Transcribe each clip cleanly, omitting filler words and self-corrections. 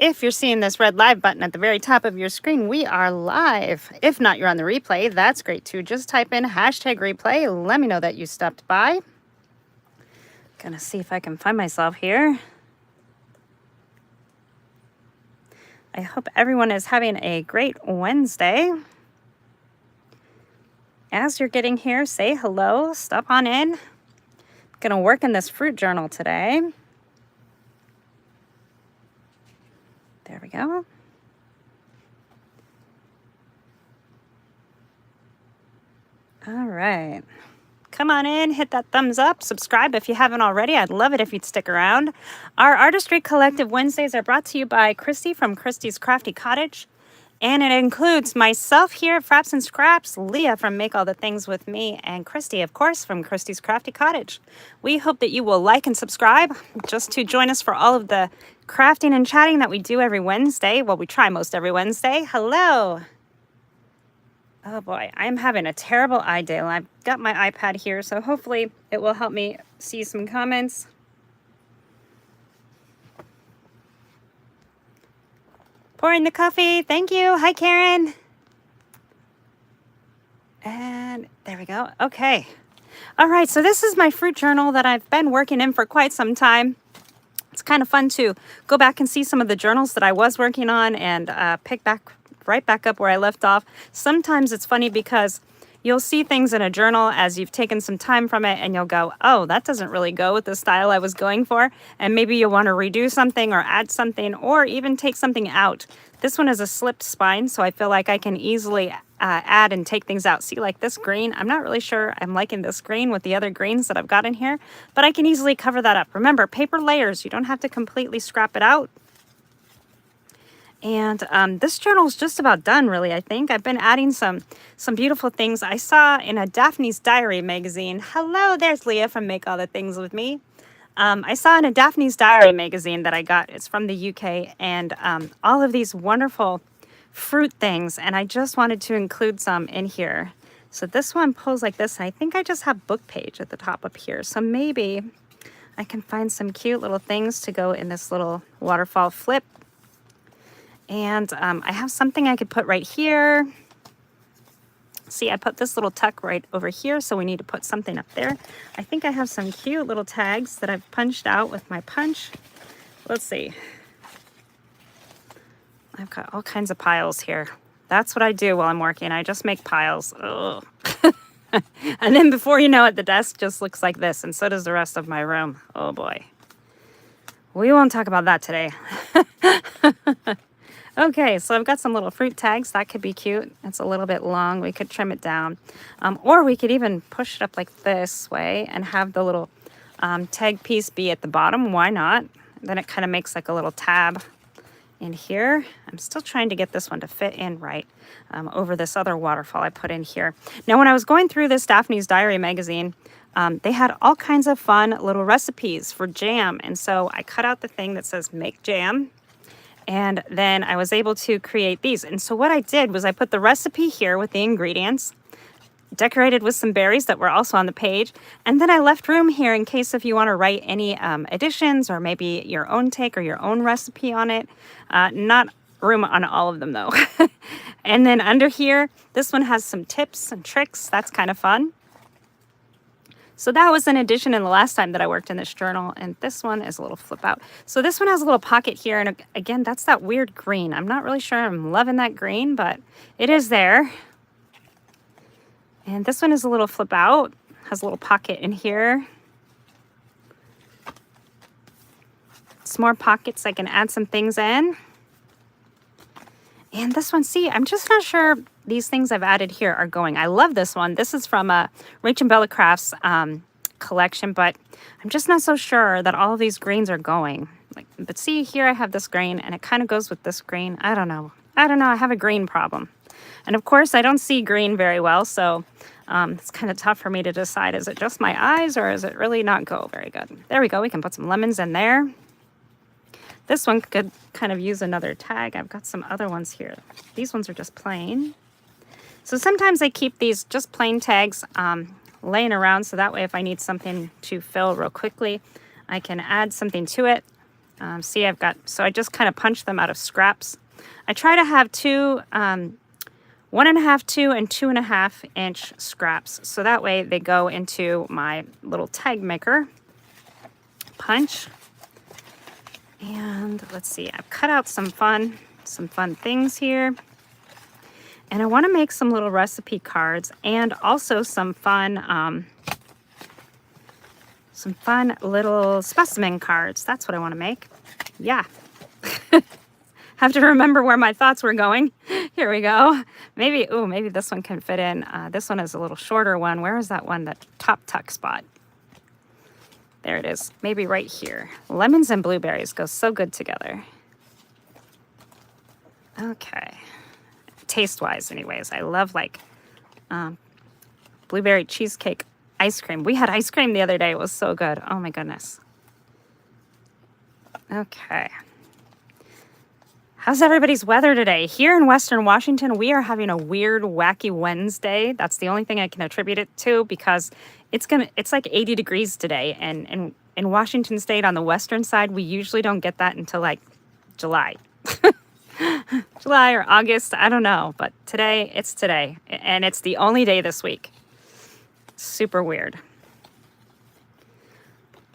if you're seeing this red live button at the very top of your screen, we are live. If not, you're on the replay. That's great too. Just type in hashtag replay. Let me know that you stopped by. Gonna see if I can find myself here. I hope everyone is having a great Wednesday. As you're getting here, say hello, stop on in. I'm gonna work in this fruit journal today. There we go. All right. Come on in, hit that thumbs up, subscribe if you haven't already. I'd love it if you'd stick around. Our Artistry Collective Wednesdays are brought to you by Christy from Christy's Crafty Cottage. And it includes myself here at Frapps Scraps, Leah from Make All the Things With Me, and Christy, of course, from Christy's Crafty Cottage. We hope that you will like and subscribe just to join us for all of the crafting and chatting that we do every Wednesday. Well, we try most every Wednesday. Hello. Oh boy, I'm having a terrible eye day. I've got my iPad here, so hopefully it will help me see some comments. Pouring the coffee, thank you. Hi, Karen. And there we go. Okay. All right, so this is my fruit journal that I've been working in for quite some time. It's kind of fun to go back and see some of the journals that I was working on and pick right back up where I left off. Sometimes it's funny because you'll see things in a journal as you've taken some time from it and you'll go, oh, that doesn't really go with the style I was going for. And maybe you'll want to redo something or add something or even take something out. This one is a slipped spine, so I feel like I can easily add and take things out. See, like this green, I'm not really sure I'm liking this green with the other greens that I've got in here, but I can easily cover that up. Remember, paper layers, you don't have to completely scrap it out. And this journal is just about done, really, I think. I've been adding some beautiful things. I saw in a Daphne's Diary magazine. Hello, there's Leah from Make All the Things With Me. I saw in a Daphne's Diary magazine that I got. It's from the UK. And all of these wonderful fruit things. And I just wanted to include some in here. So this one pulls like this. And I think I just have book page at the top up here. So maybe I can find some cute little things to go in this little waterfall flip. And I have something I could put right here. See, I put this little tuck right over here, so we need to put something up there. I think I have some cute little tags that I've punched out with my punch. Let's see. I've got all kinds of piles here. That's what I do while I'm working. I just make piles. Ugh. And then before you know it, the desk just looks like this, and so does the rest of my room. Oh boy. We won't talk about that today. Okay, so I've got some little fruit tags. That could be cute. It's a little bit long. We could trim it down. Or we could even push it up like this way and have the little tag piece be at the bottom. Why not? Then it kind of makes like a little tab in here. I'm still trying to get this one to fit in right over this other waterfall I put in here. Now, when I was going through this Daphne's Diary magazine, they had all kinds of fun little recipes for jam. And so I cut out the thing that says make jam. And then I was able to create these. And so what I did was I put the recipe here with the ingredients, decorated with some berries that were also on the page. And then I left room here in case if you want to write any additions or maybe your own take or your own recipe on it. Not room on all of them though. And then under here, this one has some tips and tricks. That's kind of fun. So that was an addition in the last time that I worked in this journal. And this one is a little flip out. So this one has a little pocket here. And again, that's that weird green. I'm not really sure I'm loving that green, but it is there. And this one is a little flip out. Has a little pocket in here. Some more pockets. I can add some things in. And this one, see, I'm just not sure these things I've added here are going. I love this one. This is from Rach and Bella Crafts collection, but I'm just not so sure that all of these greens are going. But see, here I have this green, and it kind of goes with this green. I don't know. I have a green problem. And of course, I don't see green very well, so it's kind of tough for me to decide, is it just my eyes, or is it really not go very good? There we go. We can put some lemons in there. This one could kind of use another tag. I've got some other ones here. These ones are just plain. So sometimes I keep these just plain tags laying around, so that way if I need something to fill real quickly, I can add something to it. See, so I just kind of punched them out of scraps. I try to have 1.5, 2, and 2.5 inch scraps. So that way they go into my little tag maker. Punch. And let's see, I've cut out some fun things here. And I want to make some little recipe cards and also some fun little specimen cards. That's what I want to make. Yeah. Have to remember where my thoughts were going. Here we go. Maybe this one can fit in. This one is a little shorter one. Where is that one, that top tuck spot? There it is. Maybe right here. Lemons and blueberries go so good together. Okay. Taste-wise, anyways, I love like blueberry cheesecake ice cream. We had ice cream the other day. It was so good. Oh my goodness. Okay. How's everybody's weather today? Here in Western Washington, we are having a weird, wacky Wednesday. That's the only thing I can attribute it to, because it's like 80 degrees today. And in Washington State on the western side, we usually don't get that until like July. July or August, I don't know. But today, it's today. And it's the only day this week. Super weird.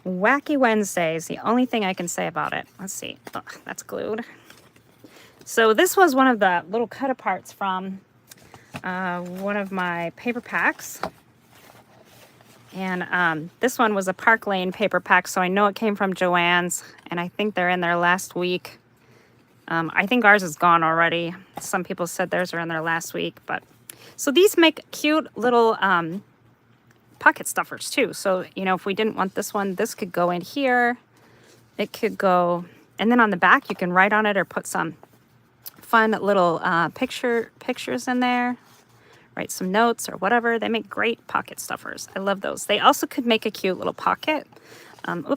Wacky Wednesday is the only thing I can say about it. Let's see. Oh, that's glued. So this was one of the little cut aparts from one of my paper packs. And this one was a Park Lane paper pack, so I know it came from Joann's, and I think they're in their last week. I think ours is gone already. Some people said theirs are in their last week. But so these make cute little pocket stuffers too. So, you know, if we didn't want this one, this could go in here. It could go, and then on the back you can write on it or put some fun little pictures in there. Write some notes or whatever. They make great pocket stuffers. I love those. They also could make a cute little pocket.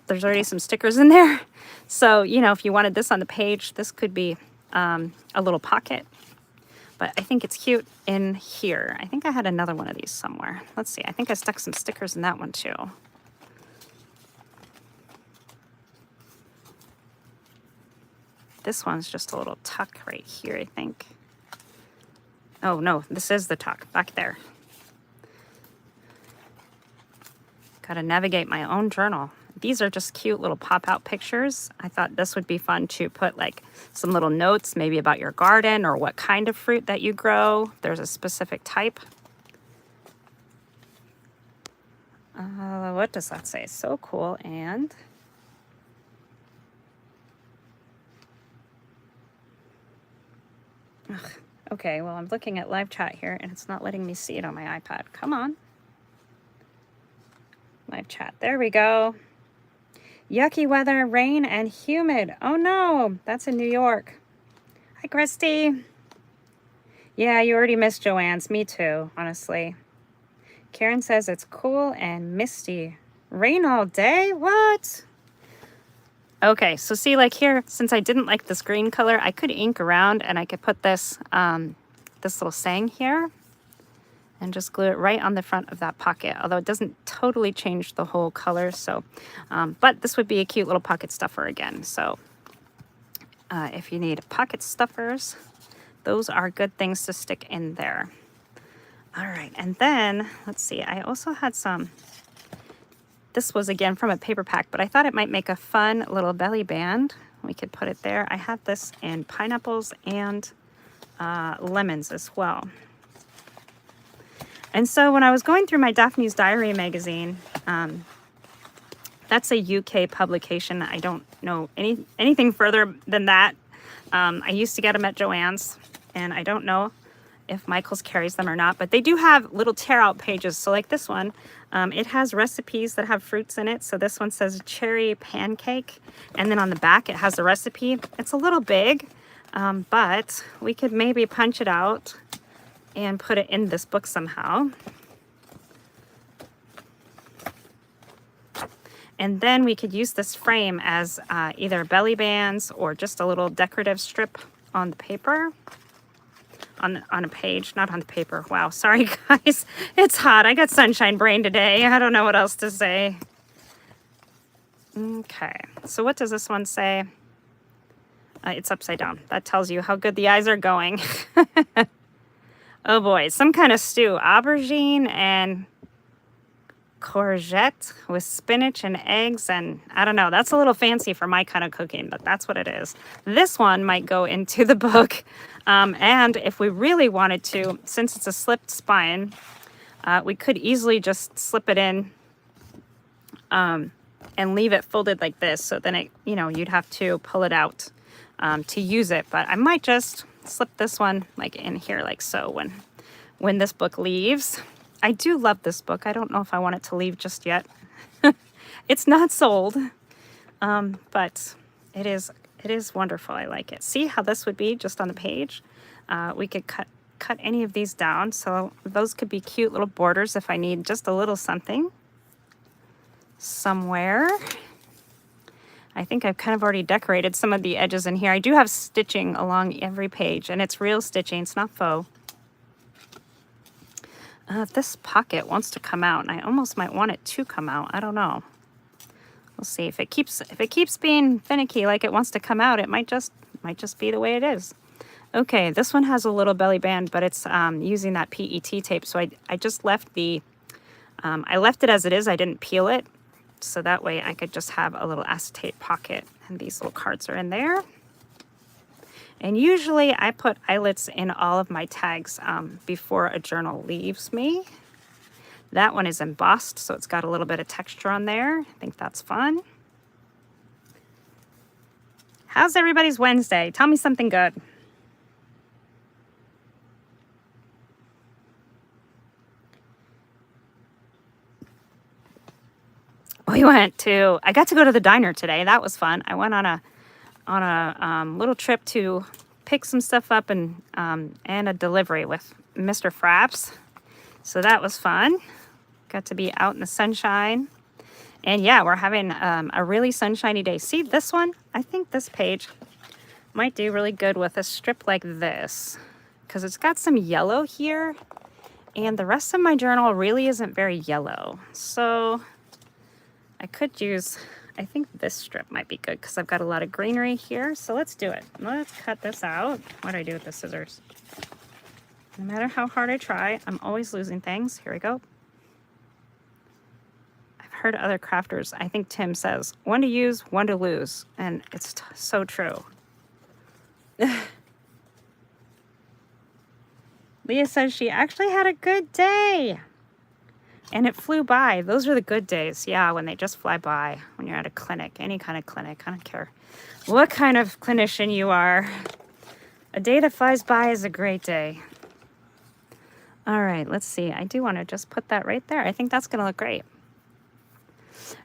There's already some stickers in there. So, you know, if you wanted this on the page, this could be a little pocket. But I think it's cute in here. I think I had another one of these somewhere. Let's see. I think I stuck some stickers in that one too. This one's just a little tuck right here, I think. Oh, no, this is the tuck back there. Gotta navigate my own journal. These are just cute little pop-out pictures. I thought this would be fun to put like some little notes, maybe about your garden or what kind of fruit that you grow. There's a specific type. What does that say? So cool. And ugh. Okay, well, I'm looking at live chat here, and it's not letting me see it on my iPad. Come on. Live chat. There we go. Yucky weather, rain, and humid. Oh, no. That's in New York. Hi, Christy. Yeah, you already missed Joann's. Me too, honestly. Karen says it's cool and misty. Rain all day? What? Okay, so see, like here, since I didn't like this green color, I could ink around and I could put this this little saying here and just glue it right on the front of that pocket, although it doesn't totally change the whole color. So, but this would be a cute little pocket stuffer again. So if you need pocket stuffers, those are good things to stick in there. All right, and then, let's see, I also had some. This was again from a paper pack, but I thought it might make a fun little belly band. We could put it there. I have this in pineapples and lemons as well. And so when I was going through my Daphne's Diary magazine, that's a UK publication. I don't know anything further than that. I used to get them at Joann's, and I don't know if Michael's carries them or not, but they do have little tear out pages. So like this one, it has recipes that have fruits in it. So this one says cherry pancake, and then on the back it has the recipe. It's a little big, but we could maybe punch it out and put it in this book somehow. And then we could use this frame as either belly bands or just a little decorative strip on the paper. On a page, not on the paper. Wow, sorry guys. It's hot. I got sunshine brain today. I don't know what else to say. Okay, so what does this one say? It's upside down. That tells you how good the eyes are going. Oh boy, some kind of stew. Aubergine and courgette with spinach and eggs, and I don't know. That's a little fancy for my kind of cooking, but that's what it is. This one might go into the book. And if we really wanted to, since it's a slipped spine, we could easily just slip it in and leave it folded like this. So then it, you know, you'd have to pull it out to use it. But I might just slip this one like in here like so when this book leaves. I do love this book. I don't know if I want it to leave just yet. It's not sold, but it is wonderful. I like it. See how this would be just on the page? We could cut any of these down, so those could be cute little borders if I need just a little something somewhere. I think I've kind of already decorated some of the edges in here. I do have stitching along every page, and it's real stitching. It's not faux. This pocket wants to come out, and I almost might want it to come out. I don't know. We'll see. If it keeps being finicky like it wants to come out, it might just be the way it is. Okay, this one has a little belly band, but it's using that PET tape. So I just left the I left it as it is. I didn't peel it. So that way I could just have a little acetate pocket, and these little cards are in there. And usually I put eyelets in all of my tags before a journal leaves me. That one is embossed, so it's got a little bit of texture on there. I think that's fun. How's everybody's Wednesday? Tell me something good. I got to go to the diner today. That was fun. I went on a little trip to pick some stuff up and a delivery with Mr. Frapps. So that was fun. Got to be out in the sunshine. And yeah, we're having a really sunshiny day. See this one? I think this page might do really good with a strip like this, because it's got some yellow here, and the rest of my journal really isn't very yellow. So I could use, I think this strip might be good because I've got a lot of greenery here. So let's do it. Let's cut this out. What do I do with the scissors? No matter how hard I try, I'm always losing things. Here we go. I've heard other crafters, I think Tim says, one to use, one to lose. And it's so true. Leah says she actually had a good day. And it flew by. Those are the good days. Yeah, when they just fly by. When you're at a clinic, any kind of clinic. I don't care what kind of clinician you are. A day that flies by is a great day. All right, let's see. I do want to just put that right there. I think that's going to look great.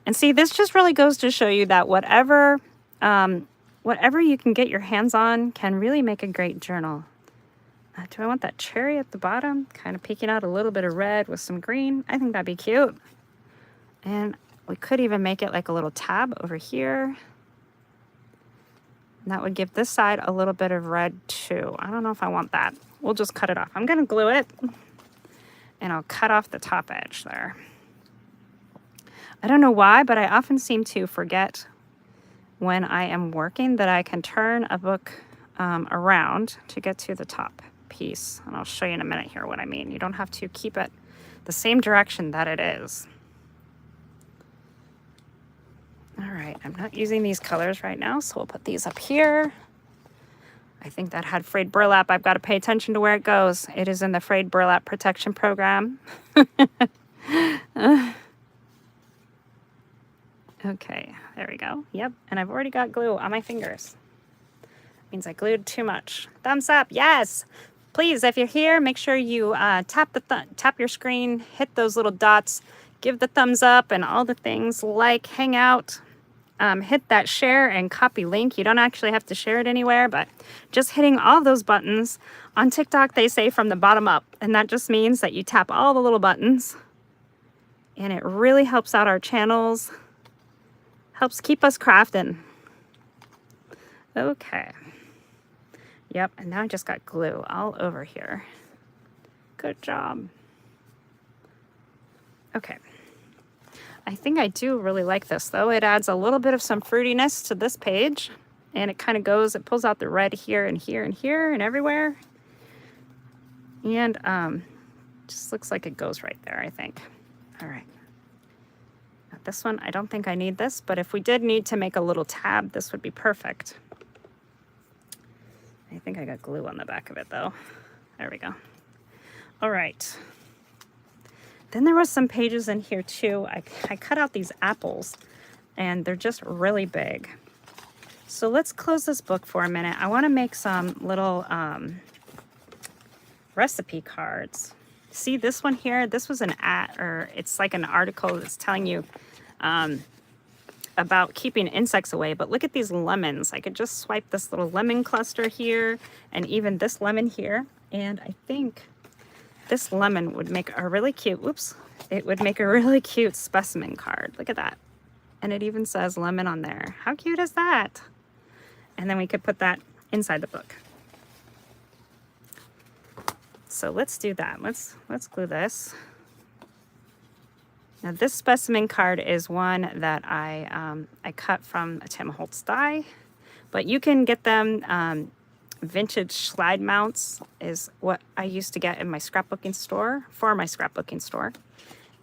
And see, this just really goes to show you that whatever you can get your hands on can really make a great journal. Do I want that cherry at the bottom? Kind of peeking out a little bit of red with some green. I think that'd be cute. And we could even make it like a little tab over here. And that would give this side a little bit of red too. I don't know if I want that. We'll just cut it off. I'm going to glue it. And I'll cut off the top edge there. I don't know why, but I often seem to forget when I am working that I can turn a book around to get to the top piece. And I'll show you in a minute here what I mean. You don't have to keep it the same direction that it is. All right, I'm not using these colors right now, so we'll put these up here. I think that had frayed burlap. I've got to pay attention to where it goes. It is in the frayed burlap protection program. Okay, there we go. Yep, and I've already got glue on my fingers. Means I glued too much. Thumbs up, yes. Please, if you're here, make sure you tap your screen, hit those little dots, give the thumbs up and all the things, like, hang out, hit that share and copy link. You don't actually have to share it anywhere, but just hitting all those buttons. On TikTok, they say from the bottom up, and that just means that you tap all the little buttons, and it really helps out our channels, helps keep us crafting. Okay. Yep, and now I just got glue all over here. Good job. Okay. I think I do really like this, though. It adds a little bit of some fruitiness to this page. and it kind of goes, it pulls out the red here and here and here and everywhere. And just looks like it goes right there, I think. All right. Now this one, I don't think I need this, but if we did need to make a little tab, this would be perfect. I think I got glue on the back of it though. There we go. All right. Then there was some pages in here too. I cut out these apples and they're just really big. So let's close this book for a minute. I want to make some little recipe cards. See this one here? This was an ad, or it's like an article that's telling you about keeping insects away. But look at these lemons. I could just swipe this little lemon cluster here and even this lemon here. And I think this lemon would make a really cute, it would make a really cute specimen card. Look at that. And it even says lemon on there. How cute is that? And then we could put that inside the book. So let's do that. Let's glue this. Now this specimen card is one that I cut from a Tim Holtz die, but you can get them. Vintage slide mounts is what I used to get in my scrapbooking store,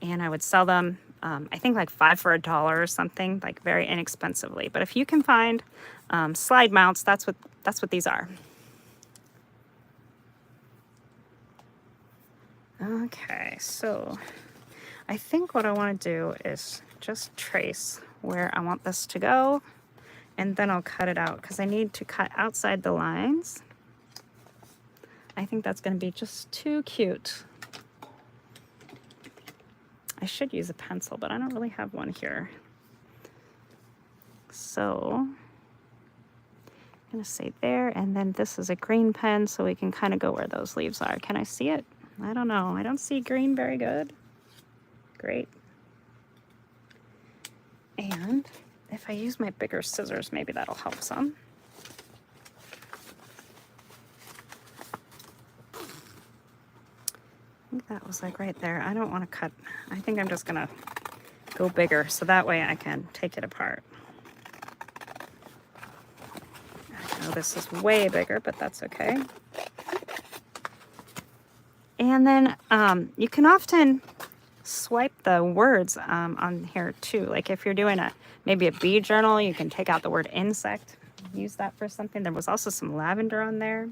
and I would sell them. I think like $5 for $1 or something, like very inexpensively. But if you can find slide mounts, that's what these are. Okay, so I think what I want to do is just trace where I want this to go, and then I'll cut it out because I need to cut outside the lines. I think that's going to be just too cute. I should use a pencil, but I don't really have one here. So I'm going to say there, and then this is a green pen so we can kind of go where those leaves are. Can I see it? I don't know. I don't see green very good. Great. And if I use my bigger scissors, maybe that'll help some. I think that was like right there. I don't want to cut. I think I'm just going to go bigger so that way I can take it apart. I know this is way bigger, but that's okay. And then you can often swipe the words on here too. Like if you're doing maybe a bee journal, you can take out the word insect, use that for something. There was also some lavender on there.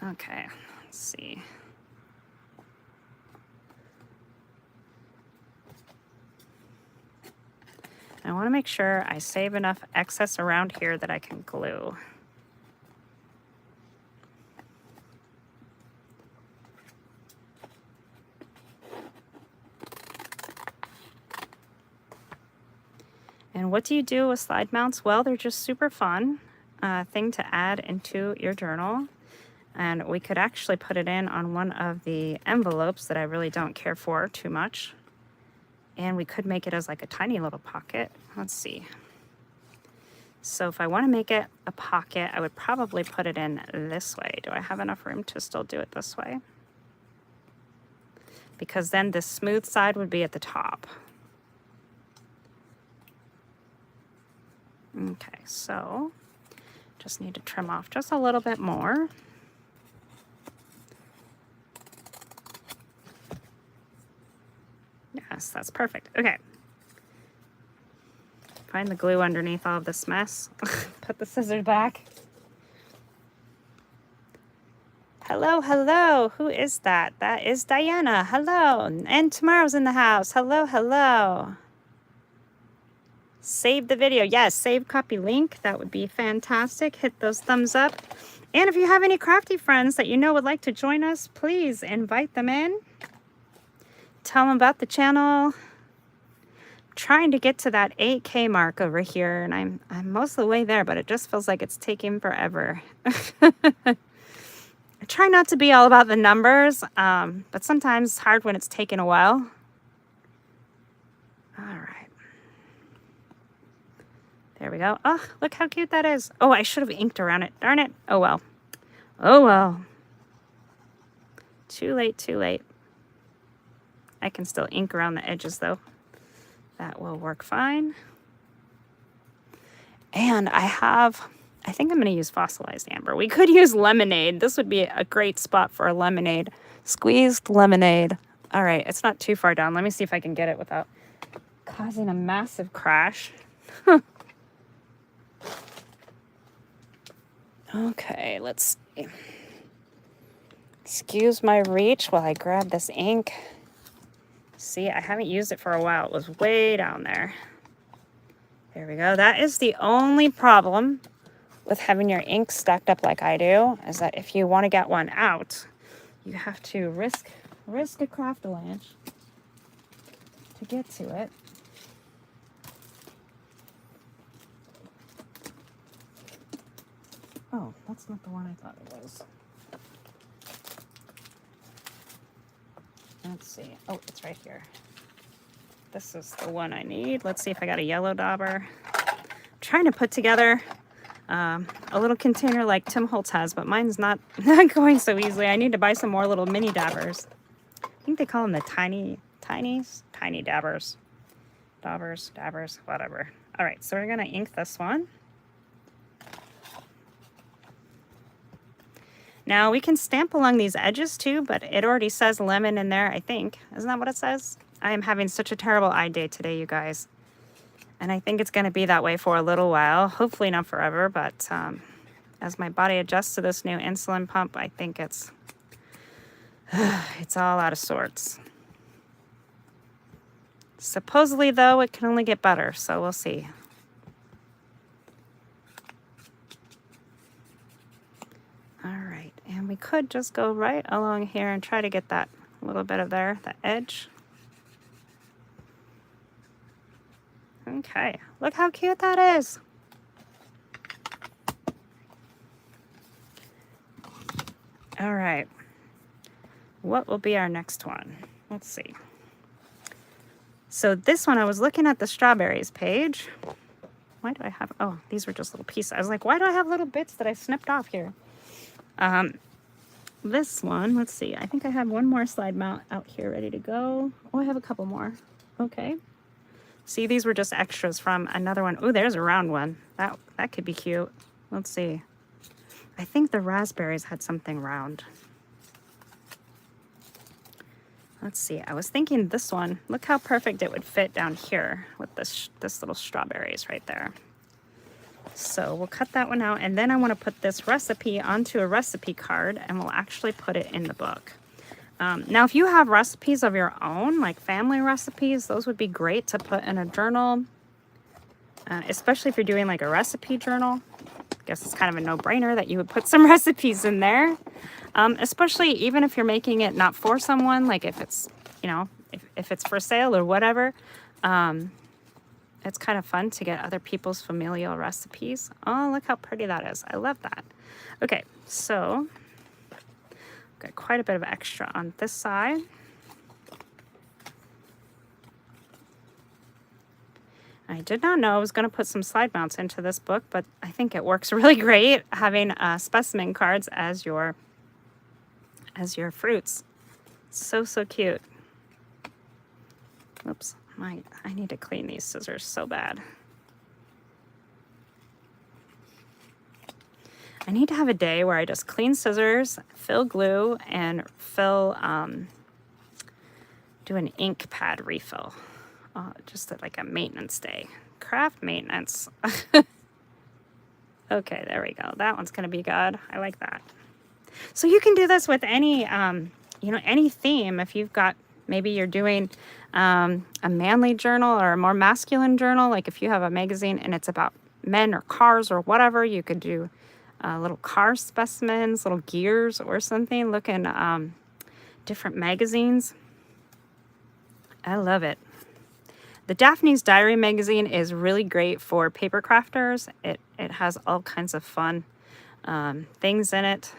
Okay, let's see. I want to make sure I save enough excess around here that I can glue. And what do you do with slide mounts? Well, they're just super fun thing to add into your journal. And we could actually put it in on one of the envelopes that I really don't care for too much. And we could make it as like a tiny little pocket. Let's see. So if I want to make it a pocket, I would probably put it in this way. Do I have enough room to still do it this way? Because then the smooth side would be at the top. Okay, so just need to trim off just a little bit more. Yes, that's perfect. Okay. Find the glue underneath all of this mess. Put the scissors back. Hello, hello. Who is that? That is Diana. Hello. And Tomorrow's in the house. Hello, hello. Save the video. Yes, save copy link. That would be fantastic. Hit those thumbs up. And if you have any crafty friends that you know would like to join us, please invite them in. Tell them about the channel. I'm trying to get to that 8K mark over here, and I'm most of the way there, but it just feels like it's taking forever. I try not to be all about the numbers, but sometimes it's hard when it's taking a while. All right. There we go. Oh, look how cute that is. Oh, I should have inked around it. Darn it. Oh, well. Oh, well. Too late, too late. I can still ink around the edges, though. That will work fine. And I think I'm going to use fossilized amber. We could use lemonade. This would be a great spot for a lemonade. Squeezed lemonade. All right, it's not too far down. Let me see if I can get it without causing a massive crash. Okay, let's see. Excuse my reach while I grab this ink. See, I haven't used it for a while. It was way down there. There we go. That is the only problem with having your ink stacked up like I do, is that if you want to get one out, you have to risk a craft-a-lanch to get to it. Oh, that's not the one I thought it was. Let's see. Oh, it's right here. This is the one I need. Let's see if I got a yellow dauber. I'm trying to put together a little container like Tim Holtz has, but mine's not going so easily. I need to buy some more little mini dabbers. I think they call them the tiny dabbers. Dabbers, whatever. All right, so we're gonna ink this one. Now we can stamp along these edges too, but it already says lemon in there, I think. Isn't that what it says? I am having such a terrible eye day today, you guys. And I think it's going to be that way for a little while. Hopefully not forever, but as my body adjusts to this new insulin pump, I think it's all out of sorts. Supposedly, though, it can only get better, so we'll see. All right, and we could just go right along here and try to get that little bit of there, the edge. Okay, look how cute that is. All right, what will be our next one? Let's see. So this one, I was looking at the strawberries page. Why do I have, oh, these were just little pieces. I was like, why do I have little bits that I snipped off here? This one, let's see. I think I have one more slide mount out here ready to go. Oh, I have a couple more. Okay. See, these were just extras from another one. Oh, there's a round one. That could be cute. Let's see. I think the raspberries had something round. Let's see. I was thinking this one. Look how perfect it would fit down here with this little strawberries right there. So we'll cut that one out, and then I want to put this recipe onto a recipe card, and we'll actually put it in the book. Now, if you have recipes of your own, like family recipes, those would be great to put in a journal, especially if you're doing like a recipe journal. I guess it's kind of a no-brainer that you would put some recipes in there, especially even if you're making it not for someone, like if it's, you know, if it's for sale or whatever. It's kind of fun to get other people's familial recipes. Oh, look how pretty that is. I love that. Okay, so got quite a bit of extra on this side. I did not know I was going to put some slide mounts into this book, but I think it works really great having specimen cards as your fruits. So cute. Oops. I need to clean these scissors so bad. I need to have a day where I just clean scissors, fill glue, and do an ink pad refill. Just like a maintenance day. Craft maintenance. Okay, there we go. That one's going to be good. I like that. So you can do this with any, any theme. If you've got, maybe you're doing a manly journal or a more masculine journal, like if you have a magazine and it's about men or cars or whatever, you could do little car specimens, little gears or something. Look in different magazines. I love it. The Daphne's Diary magazine is really great for paper crafters. It has all kinds of fun things in it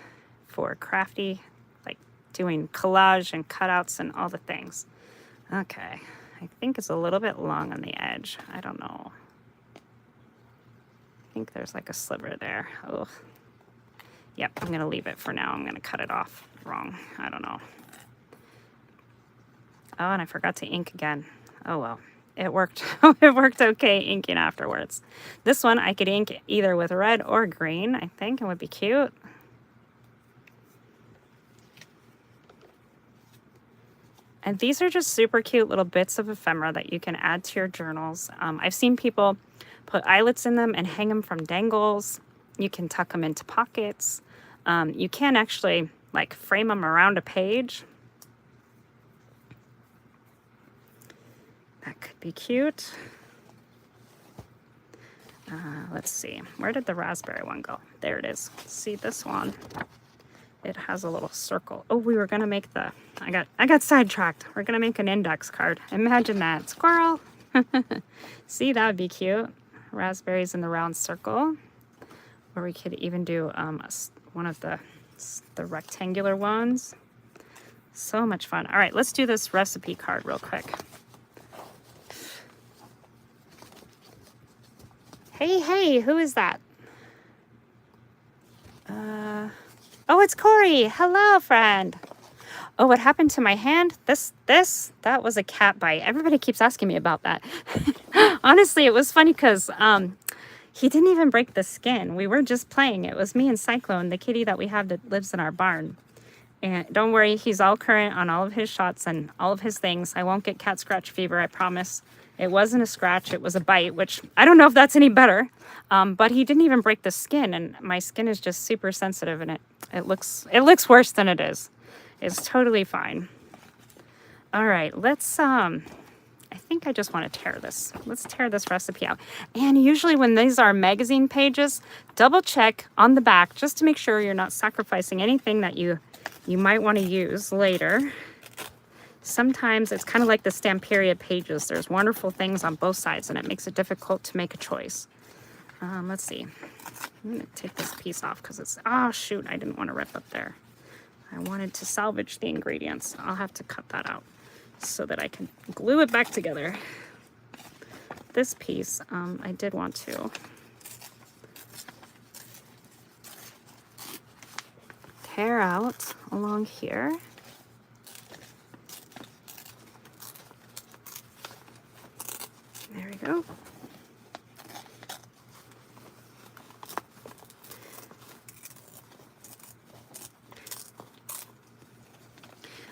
for crafty, like doing collage and cutouts and all the things. Okay, I think it's a little bit long on the edge. I don't know. I think there's like a sliver there. Oh, yep, I'm gonna leave it for now. I'm gonna cut it off wrong. I don't know. Oh, and I forgot to ink again. Oh well. it worked. It worked okay inking afterwards. This one I could ink either with red or green. I think it would be cute. And these are just super cute little bits of ephemera that you can add to your journals. I've seen people put eyelets in them and hang them from dangles. You can tuck them into pockets. You can actually like frame them around a page. That could be cute. Let's see, where did the raspberry one go? There it is. See this one? It has a little circle. Oh, we were gonna make I got sidetracked. We're gonna make an index card. Imagine that, squirrel. See, that would be cute. Raspberries in the round circle. Or we could even do one of the rectangular ones. So much fun. All right, let's do this recipe card real quick. Hey, who is that? Oh, it's Corey. Hello, friend. Oh, what happened to my hand? That was a cat bite. Everybody keeps asking me about that. Honestly, it was funny because he didn't even break the skin. We were just playing. It was me and Cyclone, the kitty that we have that lives in our barn. And don't worry, he's all current on all of his shots and all of his things. I won't get cat scratch fever, I promise. It wasn't a scratch, it was a bite, which I don't know if that's any better. But he didn't even break the skin, and my skin is just super sensitive, and it looks worse than it is. It's totally fine. All right, let's I think I just want to tear this. Let's tear this recipe out. And usually when these are magazine pages, double check on the back just to make sure you're not sacrificing anything that you might want to use later. Sometimes it's kind of like the Stamperia pages. There's wonderful things on both sides, and it makes it difficult to make a choice. Let's see. I'm going to take this piece off because it's... Oh, shoot. I didn't want to rip up there. I wanted to salvage the ingredients. I'll have to cut that out so that I can glue it back together. This piece, I did want to tear out along here. There we go.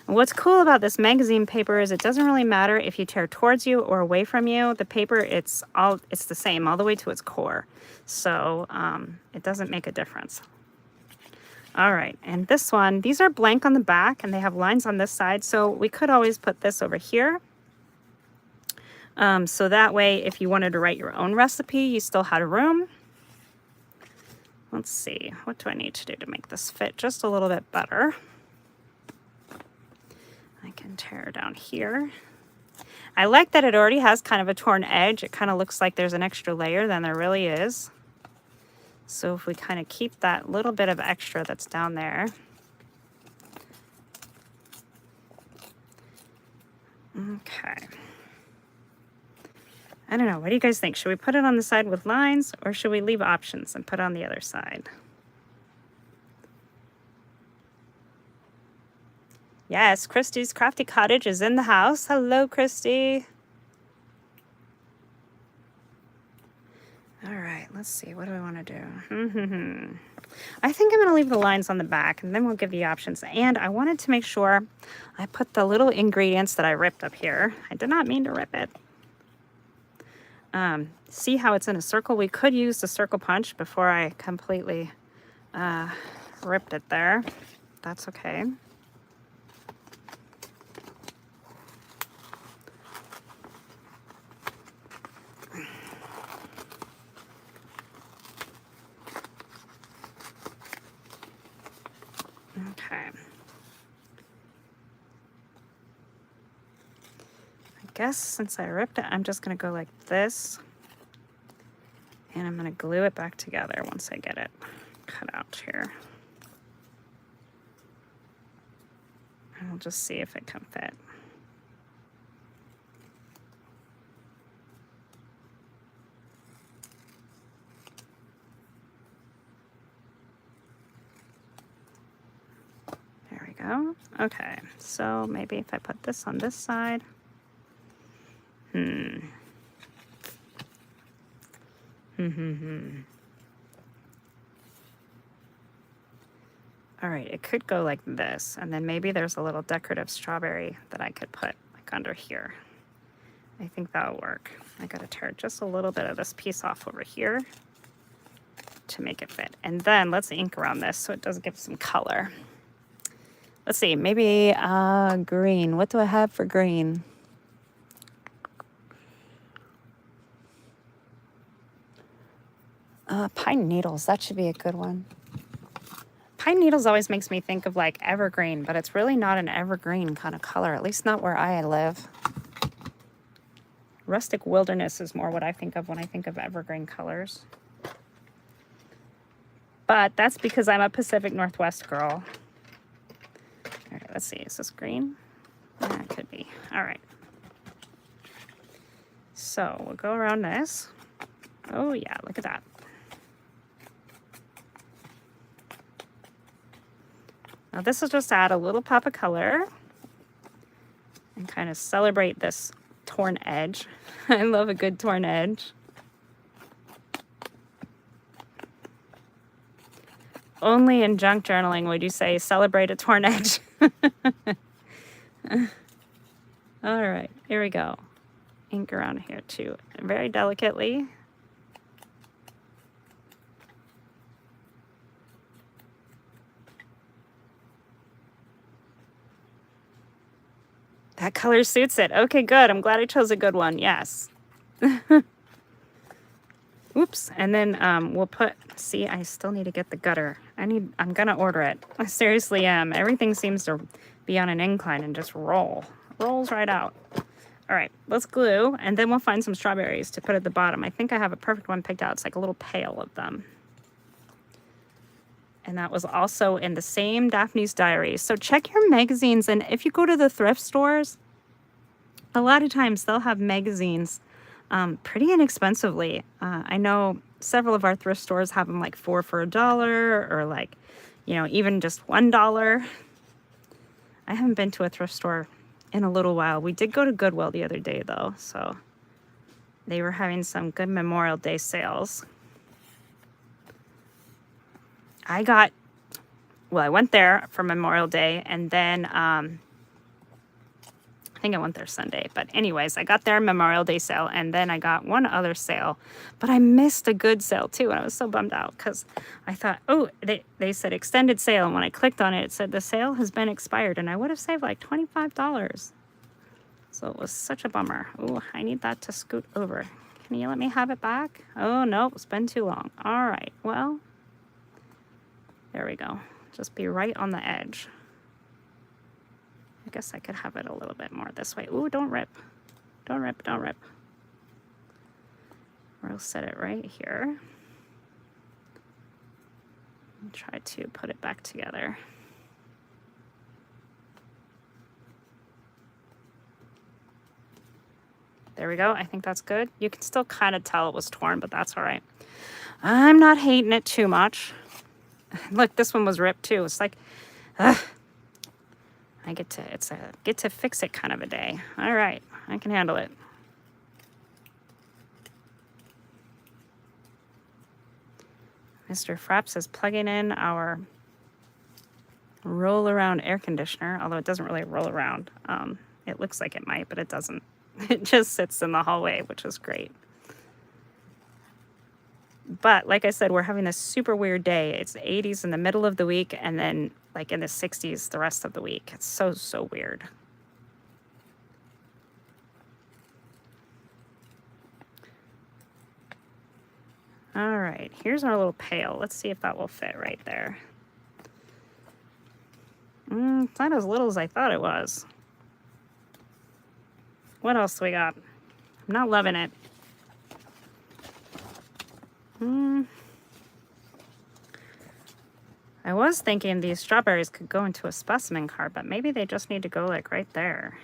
What's cool about this magazine paper is it doesn't really matter if you tear towards you or away from you. The paper, it's the same all the way to its core. So it doesn't make a difference. All right, and this one, these are blank on the back and they have lines on this side. So we could always put this over here. So that way, if you wanted to write your own recipe, you still had room. Let's see, what do I need to do to make this fit just a little bit better? I can tear down here. I like that it already has kind of a torn edge. It kind of looks like there's an extra layer than there really is. So if we kind of keep that little bit of extra that's down there. Okay. I don't know, what do you guys think? Should we put it on the side with lines or should we leave options and put it on the other side? Yes, Christy's Crafty Cottage is in the house. Hello, Christy. All right, let's see. What do I want to do? I think I'm going to leave the lines on the back and then we'll give the options. And I wanted to make sure I put the little ingredients that I ripped up here. I did not mean to rip it. See how it's in a circle? We could use the circle punch before I completely ripped it there. That's okay. Okay. I guess since I ripped it, I'm just going to go like this. And I'm going to glue it back together once I get it cut out here. And we'll just see if it can fit. There we go. Okay, so maybe if I put this on this side. All right, it could go like this, and then maybe there's a little decorative strawberry that I could put like under here. I think that'll work. I gotta tear just a little bit of this piece off over here to make it fit. And then let's ink around this so it does give some color. Let's see, maybe green. What do I have for green? Pine needles, that should be a good one. Pine needles always makes me think of like evergreen, but it's really not an evergreen kind of color, at least not where I live. Rustic wilderness is more what I think of when I think of evergreen colors. But that's because I'm a Pacific Northwest girl. All right, let's see, is this green? Yeah, it could be. All right. So we'll go around this. Oh yeah, look at that. Now this will just add a little pop of color and kind of celebrate this torn edge. I love a good torn edge. Only in junk journaling would you say celebrate a torn edge. All right, here we go. Ink around here too, very delicately. That color suits it. Okay, good. I'm glad I chose a good one. Yes. Oops. And then we'll put, see, I still need to get the gutter. I'm going to order it. I seriously am. Everything seems to be on an incline and just rolls right out. All right, let's glue, and then we'll find some strawberries to put at the bottom. I think I have a perfect one picked out. It's like a little pail of them. And that was also in the same Daphne's Diary. So check your magazines. And if you go to the thrift stores, a lot of times they'll have magazines pretty inexpensively. I know several of our thrift stores have them like 4 for $1 or like, you know, even just $1. I haven't been to a thrift store in a little while. We did go to Goodwill the other day though. So they were having some good Memorial Day sales. I went there for Memorial Day, and then I think I went there Sunday. But anyways, I got their Memorial Day sale, and then I got one other sale. But I missed a good sale too, and I was so bummed out because I thought, oh, they said extended sale, and when I clicked on it, it said the sale has been expired, and I would have saved like $25. So it was such a bummer. Oh, I need that to scoot over. Can you let me have it back? Oh, no, it's been too long. All right, well. There we go. Just be right on the edge. I guess I could have it a little bit more this way. Ooh, don't rip. Don't rip, don't rip. We'll set it right here. And try to put it back together. There we go. I think that's good. You can still kind of tell it was torn, but that's all right. I'm not hating it too much. Look, this one was ripped too. It's like, I get to fix it kind of a day. All right, I can handle it. Mr. Frapps is plugging in our roll around air conditioner, although it doesn't really roll around. It looks like it might, but it doesn't. It just sits in the hallway, which is great. But like I said, we're having this super weird day. It's the 80s in the middle of the week, and then like in the 60s the rest of the week. It's so weird. All right, here's our little pail. Let's see if that will fit right there. It's not as little as I thought it was. What else do we got? I'm not loving it. I was thinking these strawberries could go into a specimen card, but maybe they just need to go like right there.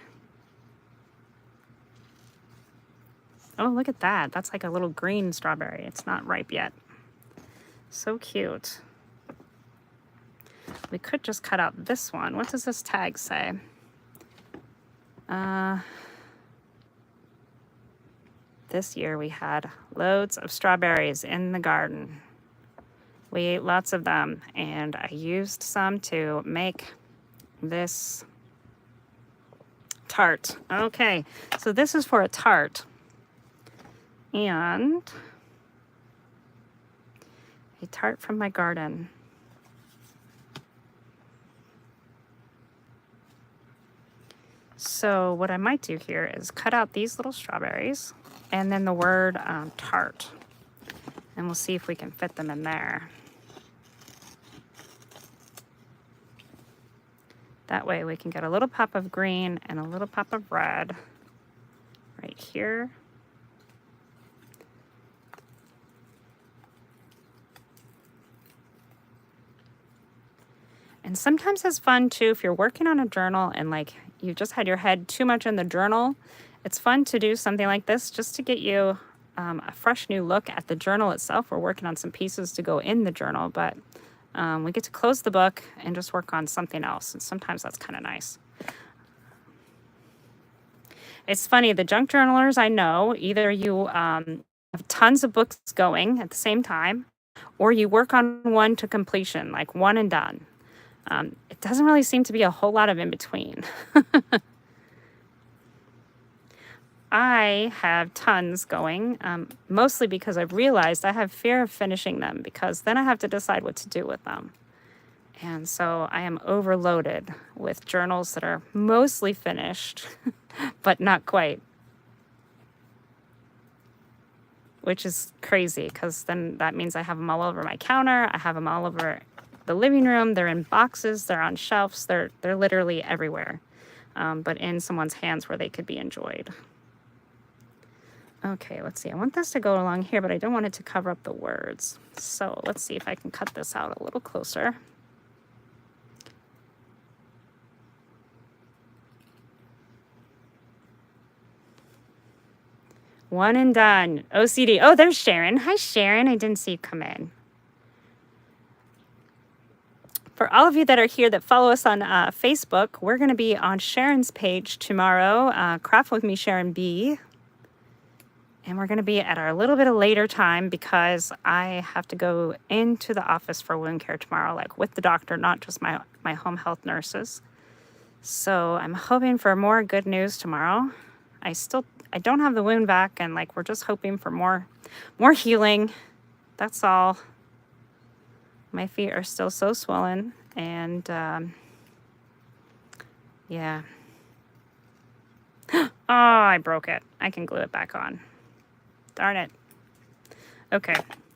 Oh, look at that. That's like a little green strawberry. It's not ripe yet. So cute. We could just cut out this one. What does this tag say? this year we had loads of strawberries in the garden. We ate lots of them, and I used some to make this tart. Okay, so this is for a tart. And a tart from my garden. So what I might do here is cut out these little strawberries and then the word tart. And we'll see if we can fit them in there. That way we can get a little pop of green and a little pop of red right here. And sometimes it's fun too, if you're working on a journal and like you just had your head too much in the journal, it's fun to do something like this just to get you a fresh new look at the journal itself. We're working on some pieces to go in the journal, but we get to close the book and just work on something else. And sometimes that's kind of nice. It's funny, the junk journalers I know, either you have tons of books going at the same time, or you work on one to completion, like one and done. It doesn't really seem to be a whole lot of in between. I have tons going, mostly because I've realized I have fear of finishing them because then I have to decide what to do with them. And so I am overloaded with journals that are mostly finished, but not quite. Which is crazy because then that means I have them all over my counter. I have them all over the living room. They're in boxes. They're on shelves. They're literally everywhere, but in someone's hands where they could be enjoyed. Okay, let's see. I want this to go along here, but I don't want it to cover up the words. So let's see if I can cut this out a little closer. One and done. OCD. Oh, there's Sharon. Hi, Sharon. I didn't see you come in. For all of you that are here that follow us on Facebook, we're going to be on Sharon's page tomorrow, Craft With Me Sharon B. And we're going to be at our little bit of later time because I have to go into the office for wound care tomorrow, like with the doctor, not just my home health nurses. So I'm hoping for more good news tomorrow. I don't have the wound back, and like we're just hoping for more healing. That's all. My feet are still so swollen, and yeah. Oh, I broke it. I can glue it back on. Darn it. Okay,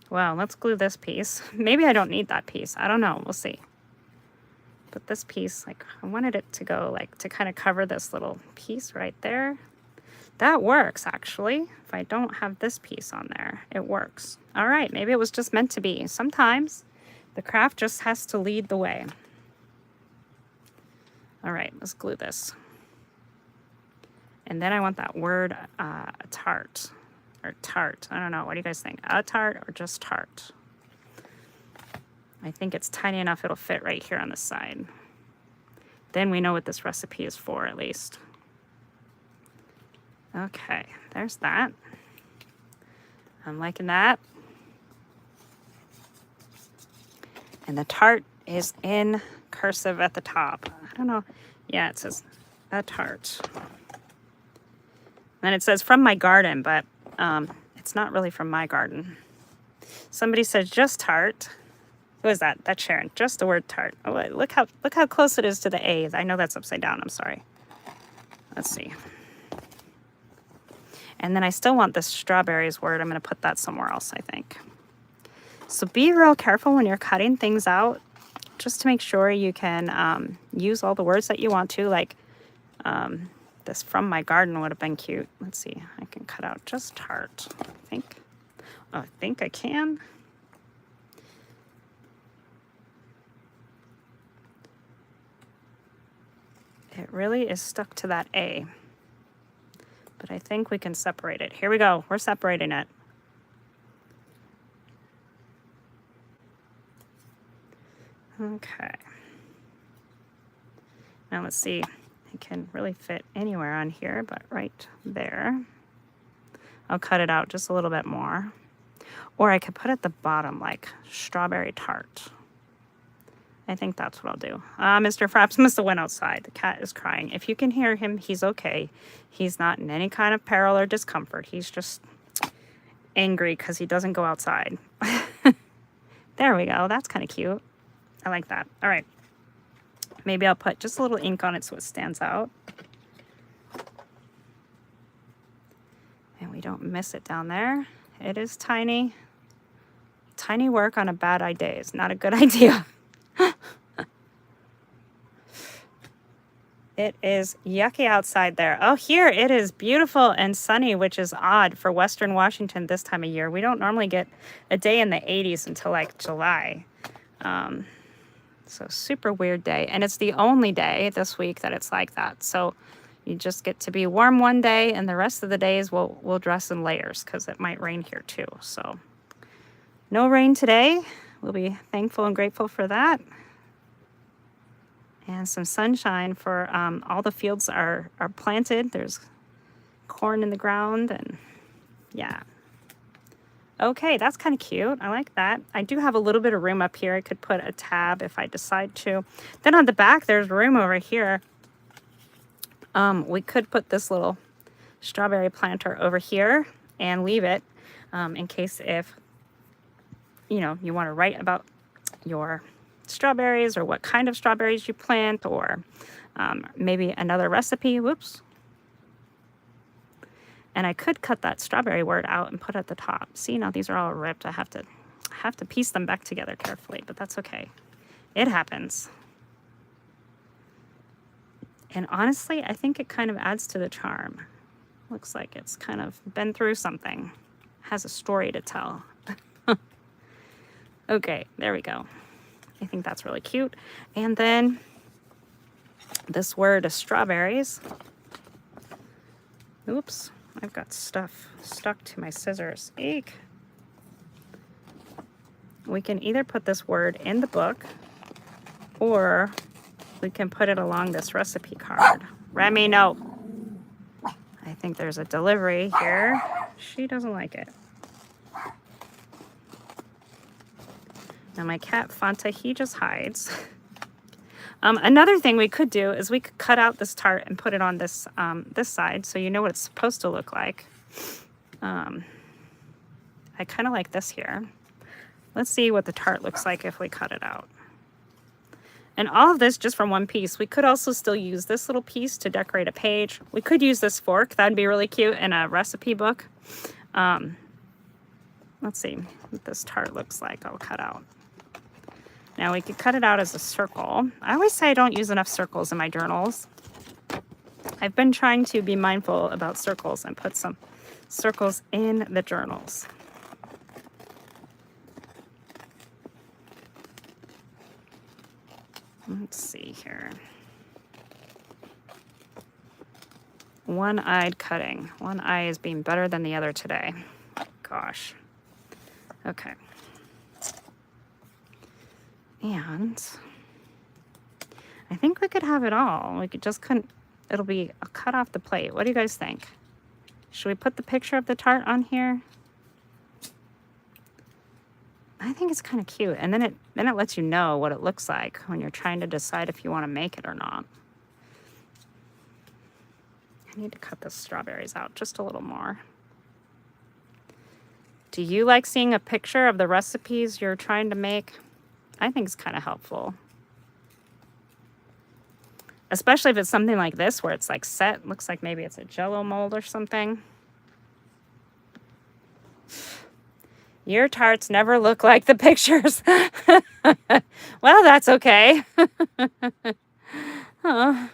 well, let's glue this piece. Maybe I don't need that piece. I don't know. We'll see. But this piece, like, I wanted it to go, like, to kind of cover this little piece right there. That works, actually. If I don't have this piece on there, it works. All right, maybe it was just meant to be. Sometimes the craft just has to lead the way. All right, let's glue this. And then I want that word, tart. Or tart. I don't know. What do you guys think? A tart or just tart? I think it's tiny enough it'll fit right here on the side. Then we know what this recipe is for, at least. Okay, there's that. I'm liking that. And the tart is in cursive at the top. I don't know. Yeah, it says a tart. And it says from my garden, but it's not really from my garden. Somebody says just tart. Who is that? That's Sharon. Just the word tart. Oh, look how close it is to the A. I know that's upside down. I'm sorry. Let's see. And then I still want this strawberries word. I'm going to put that somewhere else, I think. So be real careful when you're cutting things out, just to make sure you can use all the words that you want to. Like this from my garden would have been cute. Let's see. I can cut out just tart, I think. Oh, I think I can. It really is stuck to that A. But I think we can separate it. Here we go. We're separating it. Okay. Now let's see. It can really fit anywhere on here, but right there. I'll cut it out just a little bit more. Or I could put at the bottom like strawberry tart. I think that's what I'll do. Mr. Frapps must have went outside. The cat is crying. If you can hear him, he's okay. He's not in any kind of peril or discomfort. He's just angry because he doesn't go outside. There we go. That's kind of cute. I like that. All right. Maybe I'll put just a little ink on it so it stands out. And we don't miss it down there. It is tiny. Tiny work on a bad day is not a good idea. It is yucky outside there. Oh, here it is beautiful and sunny, which is odd for Western Washington this time of year. We don't normally get a day in the 80s until like July. So super weird day. And it's the only day this week that it's like that. So you just get to be warm one day and the rest of the days we'll dress in layers because it might rain here too. So no rain today. We'll be thankful and grateful for that. And some sunshine for all the fields are planted. There's corn in the ground and yeah. Okay, that's kind of cute. I like that. I do have a little bit of room up here. I could put a tab if I decide to. Then on the back, there's room over here. We could put this little strawberry planter over here and leave it in case if, you know, you want to write about your strawberries or what kind of strawberries you plant or maybe another recipe. Whoops. And I could cut that strawberry word out and put it at the top. See, now these are all ripped. I have to piece them back together carefully, but that's okay. It happens. And honestly, I think it kind of adds to the charm. Looks like it's kind of been through something. Has a story to tell. Okay, there we go. I think that's really cute. And then this word is strawberries. Oops, I've got stuff stuck to my scissors. Eek. We can either put this word in the book or we can put it along this recipe card. Remy, no. I think there's a delivery here. She doesn't like it. Now my cat Fanta, he just hides. Another thing we could do is we could cut out this tart and put it on this this side so you know what it's supposed to look like. I kind of like this here. Let's see what the tart looks like if we cut it out. And all of this just from one piece. We could also still use this little piece to decorate a page. We could use this fork. That'd be really cute in a recipe book. Let's see what this tart looks like. I'll cut out. Now we could cut it out as a circle. I always say I don't use enough circles in my journals. I've been trying to be mindful about circles and put some circles in the journals. Let's see here. One-eyed cutting. One eye is being better than the other today. Gosh. Okay. And I think we could have it all. We could just couldn't, it'll be a cut off the plate. What do you guys think? Should we put the picture of the tart on here? I think it's kind of cute. And then it lets you know what it looks like when you're trying to decide if you want to make it or not. I need to cut the strawberries out just a little more. Do you like seeing a picture of the recipes you're trying to make? I think it's kind of helpful. Especially if it's something like this where it's like set. Looks like maybe it's a Jell-O mold or something. Your tarts never look like the pictures. Well, that's okay. Oh.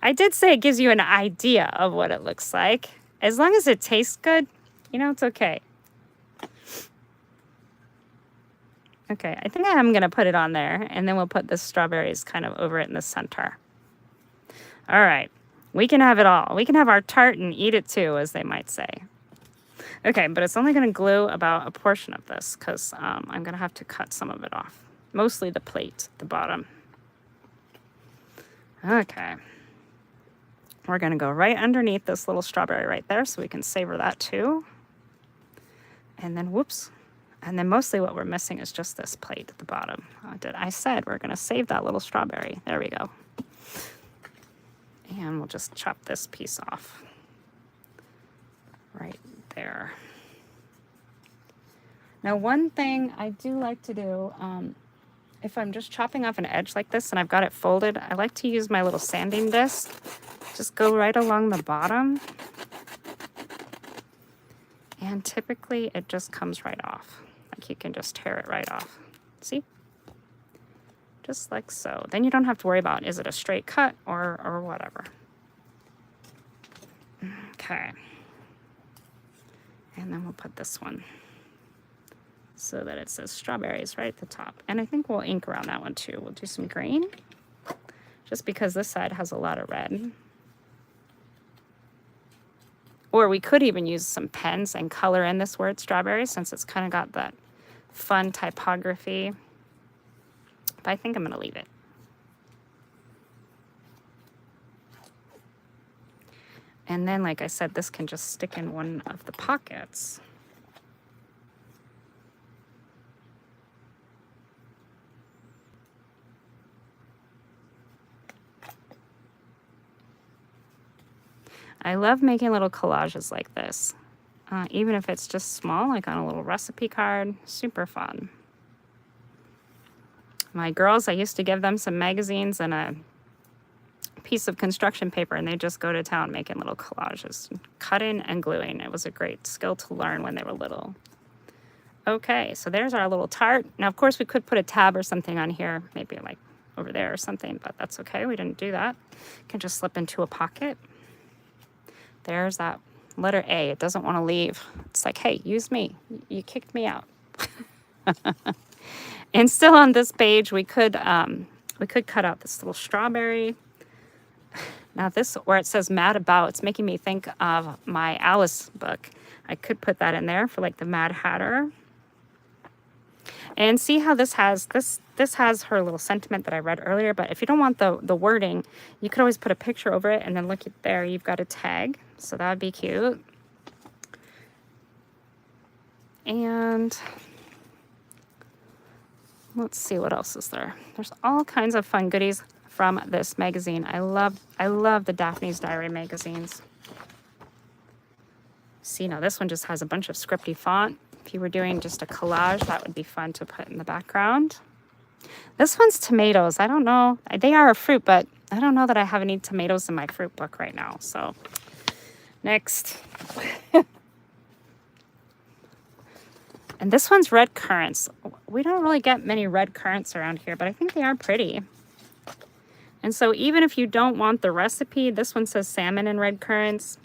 I did say it gives you an idea of what it looks like. As long as it tastes good, you know, it's okay. Okay, I think I'm going to put it on there, and then we'll put the strawberries kind of over it in the center. All right, we can have it all. We can have our tart and eat it too, as they might say. Okay, but it's only going to glue about a portion of this because I'm going to have to cut some of it off. Mostly the plate, the bottom. Okay. We're going to go right underneath this little strawberry right there so we can savor that too. And then, whoops. And then mostly what we're missing is just this plate at the bottom. I said we're going to save that little strawberry. There we go. And we'll just chop this piece off right there. Now, one thing I do like to do, if I'm just chopping off an edge like this and I've got it folded, I like to use my little sanding disc. Just go right along the bottom. And typically it just comes right off. Like you can just tear it right off. See? Just like so. Then you don't have to worry about, is it a straight cut or whatever. Okay. And then we'll put this one so that it says strawberries right at the top. And I think we'll ink around that one too. We'll do some green, just because this side has a lot of red. Or we could even use some pens and color in this word strawberry, since it's kind of got that fun typography. But I think I'm going to leave it. And then, like I said, this can just stick in one of the pockets. I love making little collages like this, even if it's just small, like on a little recipe card. Super fun. My girls, I used to give them some magazines and a piece of construction paper, and they just go to town making little collages, cutting and gluing. It was a great skill to learn when they were little. Okay, so there's our little tart. Now, of course, we could put a tab or something on here, maybe like over there or something, but that's okay. We didn't do that. It can just slip into a pocket. There's that letter A. It doesn't want to leave. It's like, hey, use me. You kicked me out. And still on this page, we could cut out this little strawberry. Now this, where it says Mad About, it's making me think of my Alice book. I could put that in there for like the Mad Hatter. And see how this has her little sentiment that I read earlier, but if you don't want the wording, you could always put a picture over it, and then look at there, you've got a tag. So that would be cute. And let's see what else is there. There's all kinds of fun goodies from this magazine. I love the Daphne's Diary magazines. See, now this one just has a bunch of scripty font. If you were doing just a collage, that would be fun to put in the background. This one's tomatoes. I don't know. They are a fruit, but I don't know that I have any tomatoes in my fruit book right now. So next. And this one's red currants. We don't really get many red currants around here, but I think they are pretty. And so even if you don't want the recipe, this one says salmon and red currants.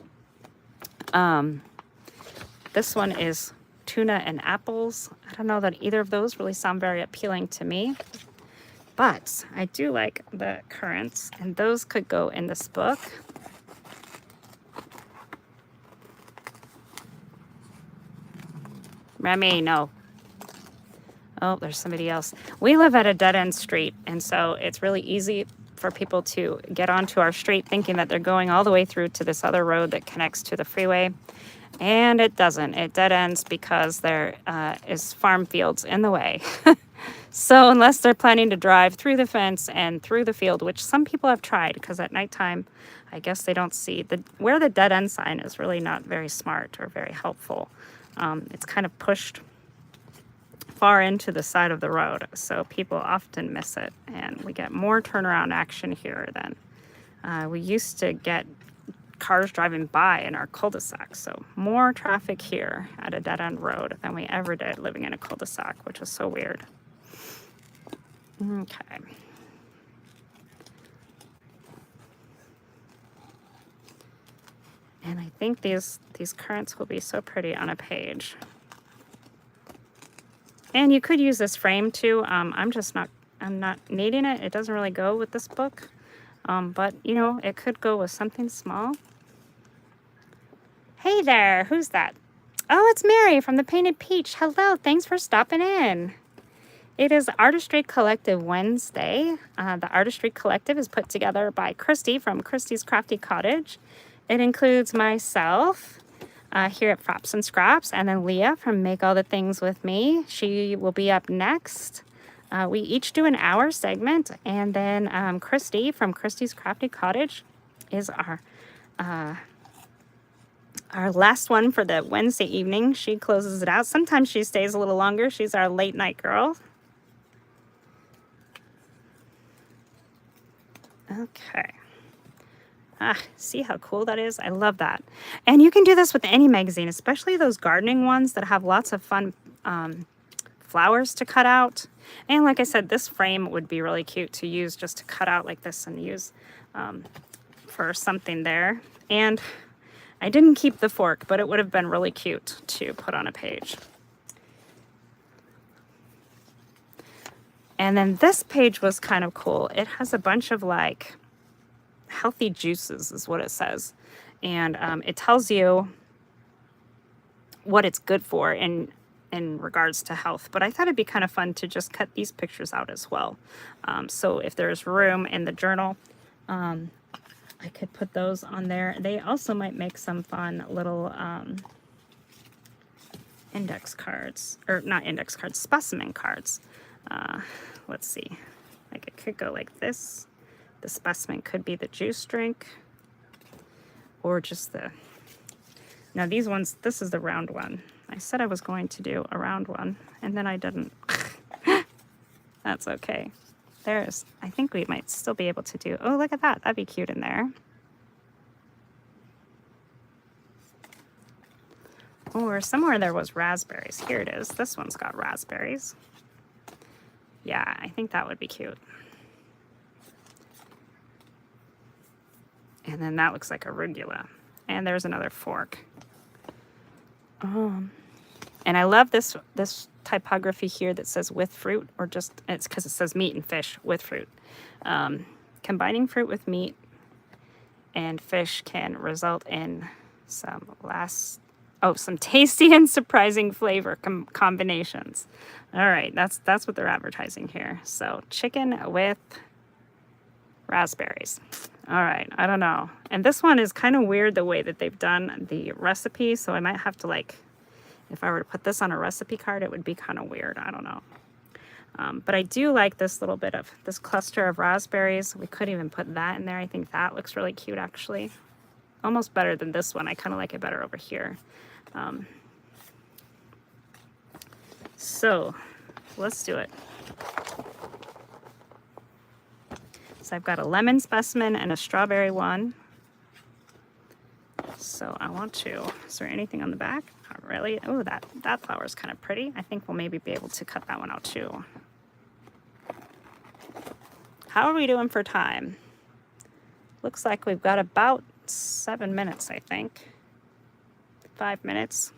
This one is tuna and apples. I don't know that either of those really sound very appealing to me, but I do like the currants, and those could go in this book. Remy, no. Oh, there's somebody else. We live at a dead-end street, and so it's really easy for people to get onto our street thinking that they're going all the way through to this other road that connects to the freeway. And it doesn't. It dead ends because there is farm fields in the way. So unless they're planning to drive through the fence and through the field, which some people have tried, because at nighttime, I guess they don't see where the dead end sign is really not very smart or very helpful. It's kind of pushed far into the side of the road, so people often miss it, and we get more turnaround action here than we used to get cars driving by in our cul-de-sac. So more traffic here at a dead-end road than we ever did living in a cul-de-sac, which is so weird. Okay. And I think these currants will be so pretty on a page. And you could use this frame too. I'm not needing it. It doesn't really go with this book. But you know, it could go with something small. Hey there, who's that? Oh, it's Mary from the Painted Peach. Hello, thanks for stopping in. It is Artistry Collective Wednesday. The Artistry Collective is put together by Christy from Christy's Crafty Cottage. It includes myself here at Frapps Scraps, and then Leah from Make All the Things With Me. She will be up next. We each do an hour segment, and then Christy from Christy's Crafty Cottage is our last one for the Wednesday evening. She closes it out. Sometimes she stays a little longer. She's our late night girl. Okay. See how cool that is? I love that. And you can do this with any magazine, especially those gardening ones that have lots of fun flowers to cut out. And like I said, this frame would be really cute to use just to cut out like this and use for something there. And I didn't keep the fork, but it would have been really cute to put on a page. And then this page was kind of cool. It has a bunch of like healthy juices is what it says. And it tells you what it's good for in regards to health. But I thought it'd be kind of fun to just cut these pictures out as well. So if there's room in the journal, I could put those on there. They also might make some fun little index cards, or not index cards, specimen cards. Let's see, like it could go like this. The specimen could be the juice drink, or just now these ones, this is the round one. I said I was going to do a round one, and then I didn't. That's okay. I think we might still be able to do, oh, look at that. That'd be cute in there. Or somewhere there was raspberries. Here it is. This one's got raspberries. Yeah, I think that would be cute. And then that looks like arugula. And there's another fork. And I love this typography here that says with fruit, or just, it's because it says meat and fish with fruit. Combining fruit with meat and fish can result in some tasty and surprising flavor combinations. All right, that's what they're advertising here. So chicken with raspberries. All right, I don't know. And this one is kind of weird the way that they've done the recipe, so I might have to like, if I were to put this on a recipe card, it would be kind of weird. I don't know. But I do like this little bit of this cluster of raspberries. We could even put that in there. I think that looks really cute, actually. Almost better than this one. I kind of like it better over here. So let's do it. So I've got a lemon specimen and a strawberry one. So I want to, is there anything on the back? Not really. Oh, that flower is kind of pretty. I think we'll maybe be able to cut that one out too. How are we doing for time? Looks like we've got about 7 minutes, I think. 5 minutes.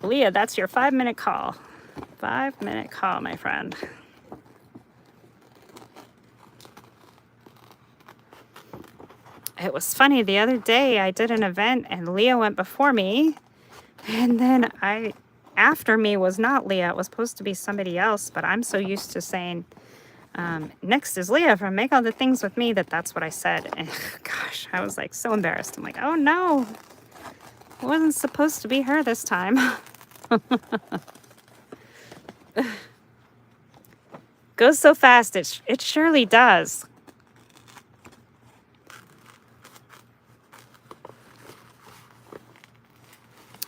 Leah, that's your 5-minute call. 5-minute call, my friend. It was funny, the other day I did an event and Leah went before me, and then after me was not Leah. It was supposed to be somebody else, but I'm so used to saying, next is Leah from Make All the Things With Me, that's what I said. And gosh, I was like so embarrassed. I'm like, oh no, it wasn't supposed to be her this time. Goes so fast, it surely does.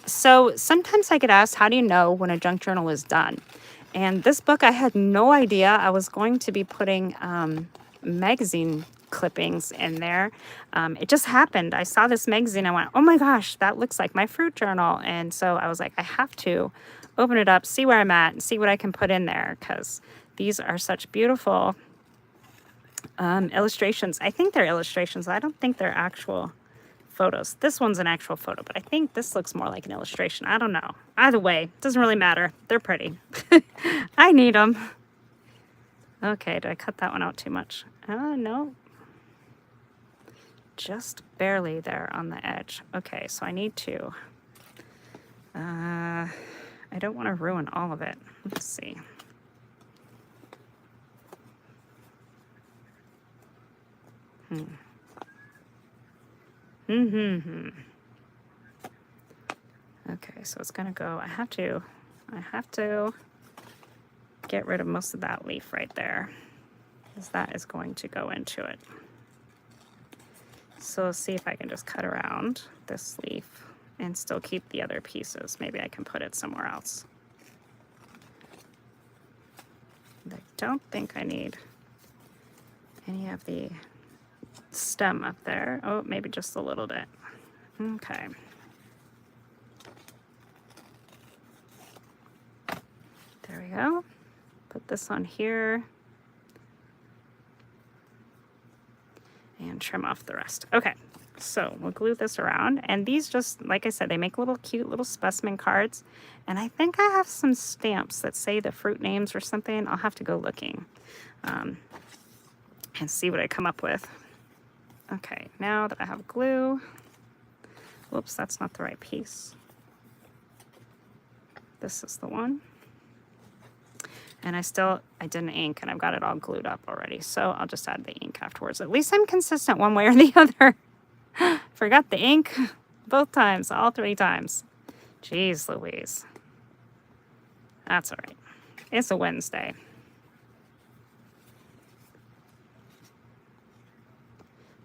So sometimes I get asked, how do you know when a junk journal is done? And this book, I had no idea I was going to be putting magazine clippings in there. It just happened. I saw this magazine. I went, oh my gosh, that looks like my fruit journal. And so I was like, I have to open it up, see where I'm at, and see what I can put in there, because these are such beautiful illustrations. I think they're illustrations. I don't think they're actual photos. This one's an actual photo, but I think this looks more like an illustration. I don't know. Either way, doesn't really matter. They're pretty. I need them. Okay, did I cut that one out too much? No. Just barely there on the edge. Okay, so I need to... I don't want to ruin all of it. Let's see. Okay, so it's gonna go, I have to get rid of most of that leaf right there, because that is going to go into it. So let's see if I can just cut around this leaf and still keep the other pieces. Maybe I can put it somewhere else. I don't think I need any of the stem up there. Oh, maybe just a little bit. Okay. There we go. Put this on here. And trim off the rest. Okay, so we'll glue this around. And these just, like I said, they make little cute little specimen cards. And I think I have some stamps that say the fruit names or something. I'll have to go looking and see what I come up with. Okay, now that I have glue, whoops, that's not the right piece. This is the one. And I didn't ink, and I've got it all glued up already. So I'll just add the ink afterwards. At least I'm consistent one way or the other. Forgot the ink both times, all 3 times. Jeez Louise. That's all right. It's a Wednesday.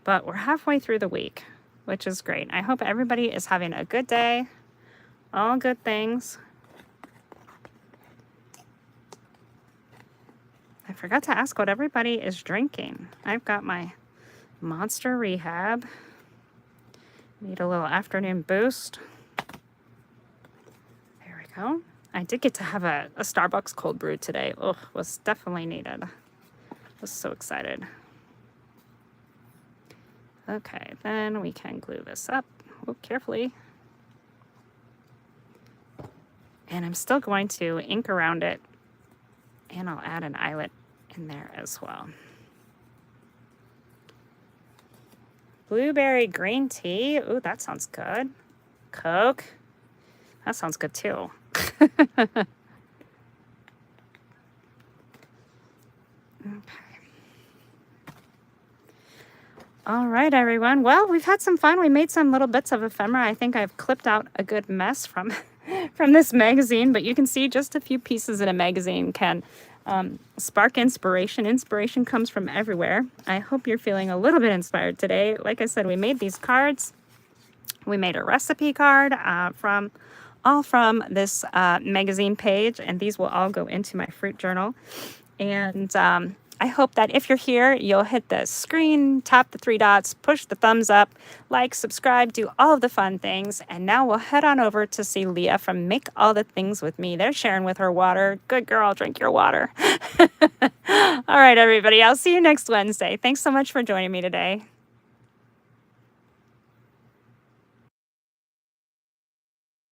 But we're halfway through the week, which is great. I hope everybody is having a good day. All good things. I forgot to ask what everybody is drinking. I've got my Monster Rehab. Need a little afternoon boost. There we go. I did get to have a Starbucks cold brew today. Oh, was definitely needed. Was so excited. Okay, then we can glue this up. Oh, carefully. And I'm still going to ink around it. And I'll add an eyelet in there as well. Blueberry green tea. Ooh, that sounds good. Coke. That sounds good too. Okay. All right, everyone. Well, we've had some fun. We made some little bits of ephemera. I think I've clipped out a good mess from this magazine, but you can see just a few pieces in a magazine can spark inspiration. Inspiration comes from everywhere. I hope you're feeling a little bit inspired today. Like I said, we made these cards. We made a recipe card from this magazine page, and these will all go into my fruit journal. And I hope that if you're here, you'll hit the screen, tap the 3 dots, push the thumbs up, like, subscribe, do all of the fun things. And now we'll head on over to see Leah from Make All the Things With Me. They're sharing with her water. Good girl, drink your water. All right, everybody. I'll see you next Wednesday. Thanks so much for joining me today.